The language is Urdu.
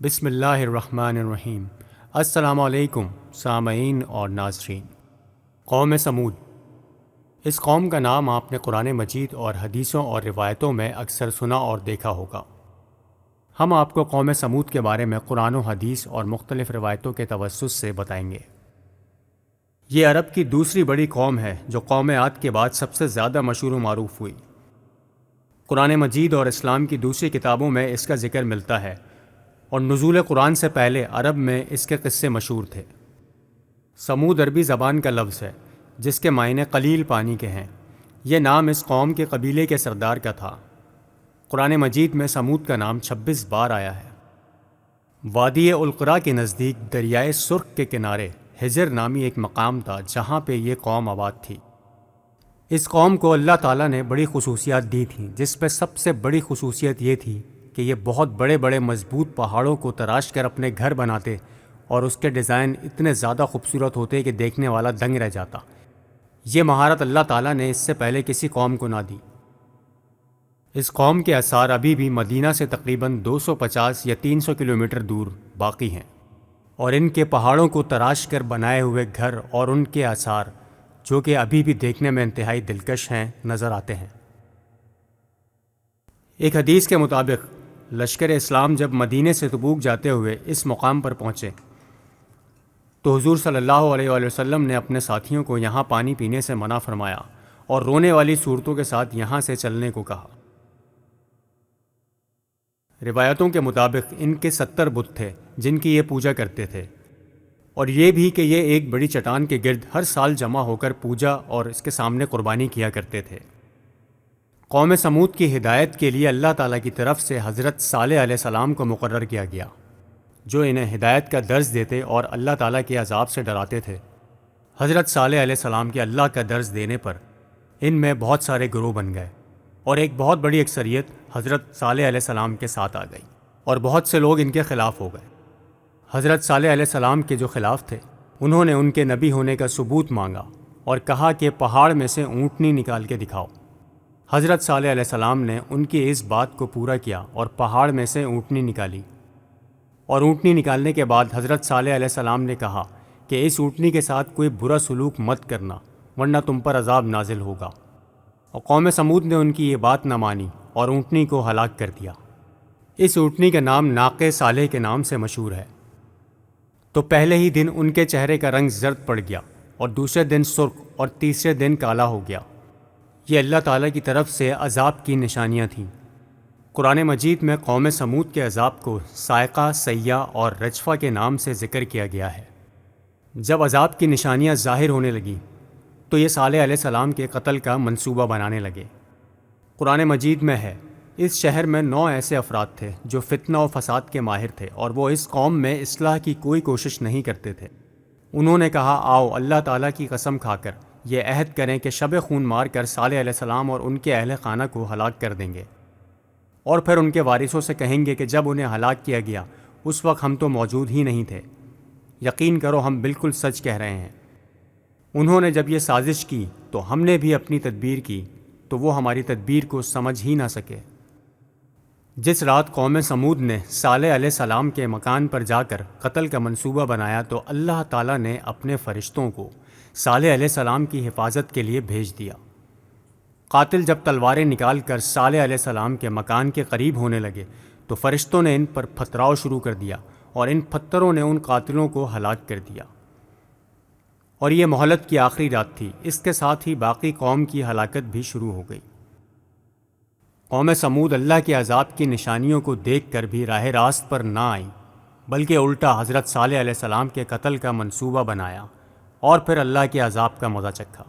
بسم اللہ الرحمن الرحیم۔ السلام علیکم سامعین اور ناظرین۔ قوم سمود، اس قوم کا نام آپ نے قرآن مجید اور حدیثوں اور روایتوں میں اکثر سنا اور دیکھا ہوگا۔ ہم آپ کو قوم سمود کے بارے میں قرآن و حدیث اور مختلف روایتوں کے توسط سے بتائیں گے۔ یہ عرب کی دوسری بڑی قوم ہے جو قوم عاد کے بعد سب سے زیادہ مشہور و معروف ہوئی۔ قرآن مجید اور اسلام کی دوسری کتابوں میں اس کا ذکر ملتا ہے، اور نزول قرآن سے پہلے عرب میں اس کے قصے مشہور تھے۔ سمود عربی زبان کا لفظ ہے جس کے معنی قلیل پانی کے ہیں۔ یہ نام اس قوم کے قبیلے کے سردار کا تھا۔ قرآن مجید میں سمود کا نام 26 بار آیا ہے۔ وادی القرا کے نزدیک دریائے سرخ کے کنارے حجر نامی ایک مقام تھا جہاں پہ یہ قوم آباد تھی۔ اس قوم کو اللہ تعالیٰ نے بڑی خصوصیات دی تھیں، جس پہ سب سے بڑی خصوصیت یہ تھی کہ یہ بہت بڑے بڑے مضبوط پہاڑوں کو تراش کر اپنے گھر بناتے، اور اس کے ڈیزائن اتنے زیادہ خوبصورت ہوتے کہ دیکھنے والا دنگ رہ جاتا۔ یہ مہارت اللہ تعالیٰ نے اس سے پہلے کسی قوم کو نہ دی۔ اس قوم کے آثار ابھی بھی مدینہ سے تقریباً 250 یا 300 کلومیٹر دور باقی ہیں، اور ان کے پہاڑوں کو تراش کر بنائے ہوئے گھر اور ان کے آثار جو کہ ابھی بھی دیکھنے میں انتہائی دلکش ہیں نظر آتے ہیں۔ ایک حدیث کے مطابق لشکر اسلام جب مدینے سے تبوک جاتے ہوئے اس مقام پر پہنچے تو حضور صلی اللہ علیہ وآلہ وسلم نے اپنے ساتھیوں کو یہاں پانی پینے سے منع فرمایا اور رونے والی صورتوں کے ساتھ یہاں سے چلنے کو کہا۔ روایتوں کے مطابق ان کے 70 بت تھے جن کی یہ پوجا کرتے تھے، اور یہ بھی کہ یہ ایک بڑی چٹان کے گرد ہر سال جمع ہو کر پوجا اور اس کے سامنے قربانی کیا کرتے تھے۔ قوم سمود کی ہدایت کے لیے اللہ تعالیٰ کی طرف سے حضرت صالح علیہ السلام کو مقرر کیا گیا، جو انہیں ہدایت کا درس دیتے اور اللہ تعالیٰ کے عذاب سے ڈراتے تھے۔ حضرت صالح علیہ السلام کے اللہ کا درس دینے پر ان میں بہت سارے گروہ بن گئے، اور ایک بہت بڑی اکثریت حضرت صالح علیہ السلام کے ساتھ آ گئی، اور بہت سے لوگ ان کے خلاف ہو گئے۔ حضرت صالح علیہ السلام کے جو خلاف تھے انہوں نے ان کے نبی ہونے کا ثبوت مانگا اور کہا کہ پہاڑ میں سے اونٹنی نکال کے دکھاؤ۔ حضرت صالح علیہ السلام نے ان کی اس بات کو پورا کیا اور پہاڑ میں سے اونٹنی نکالی، اور اونٹنی نکالنے کے بعد حضرت صالح علیہ السلام نے کہا کہ اس اونٹنی کے ساتھ کوئی برا سلوک مت کرنا ورنہ تم پر عذاب نازل ہوگا، اور قوم سمود نے ان کی یہ بات نہ مانی اور اونٹنی کو ہلاک کر دیا۔ اس اونٹنی کا نام ناقہ صالح کے نام سے مشہور ہے۔ تو پہلے ہی دن ان کے چہرے کا رنگ زرد پڑ گیا، اور دوسرے دن سرخ، اور تیسرے دن کالا ہو گیا۔ یہ اللہ تعالیٰ کی طرف سے عذاب کی نشانیاں تھیں۔ قرآن مجید میں قوم سمود کے عذاب کو صاعقہ، سیاح اور رجفہ کے نام سے ذکر کیا گیا ہے۔ جب عذاب کی نشانیاں ظاہر ہونے لگیں تو یہ صالح علیہ السلام کے قتل کا منصوبہ بنانے لگے۔ قرآن مجید میں ہے، اس شہر میں 9 ایسے افراد تھے جو فتنہ و فساد کے ماہر تھے، اور وہ اس قوم میں اصلاح کی کوئی کوشش نہیں کرتے تھے۔ انہوں نے کہا، آؤ اللہ تعالیٰ کی قسم کھا کر یہ عہد کریں کہ شب خون مار کر صالح علیہ السلام اور ان کے اہل خانہ کو ہلاک کر دیں گے، اور پھر ان کے وارثوں سے کہیں گے کہ جب انہیں ہلاک کیا گیا اس وقت ہم تو موجود ہی نہیں تھے، یقین کرو ہم بالکل سچ کہہ رہے ہیں۔ انہوں نے جب یہ سازش کی تو ہم نے بھی اپنی تدبیر کی، تو وہ ہماری تدبیر کو سمجھ ہی نہ سکے۔ جس رات قوم سمود نے صالح علیہ السلام کے مکان پر جا کر قتل کا منصوبہ بنایا تو اللہ تعالیٰ نے اپنے فرشتوں کو صالح علیہ السلام کی حفاظت کے لیے بھیج دیا۔ قاتل جب تلواریں نکال کر صالح علیہ السلام کے مکان کے قریب ہونے لگے تو فرشتوں نے ان پر پتھراؤ شروع کر دیا، اور ان پتھروں نے ان قاتلوں کو ہلاک کر دیا۔ اور یہ مہلت کی آخری رات تھی، اس کے ساتھ ہی باقی قوم کی ہلاکت بھی شروع ہو گئی۔ قوم سمود اللہ کے عذاب کی نشانیوں کو دیکھ کر بھی راہ راست پر نہ آئی، بلکہ الٹا حضرت صالح علیہ السلام کے قتل کا منصوبہ بنایا، اور پھر اللہ کے عذاب کا مزہ چکھا۔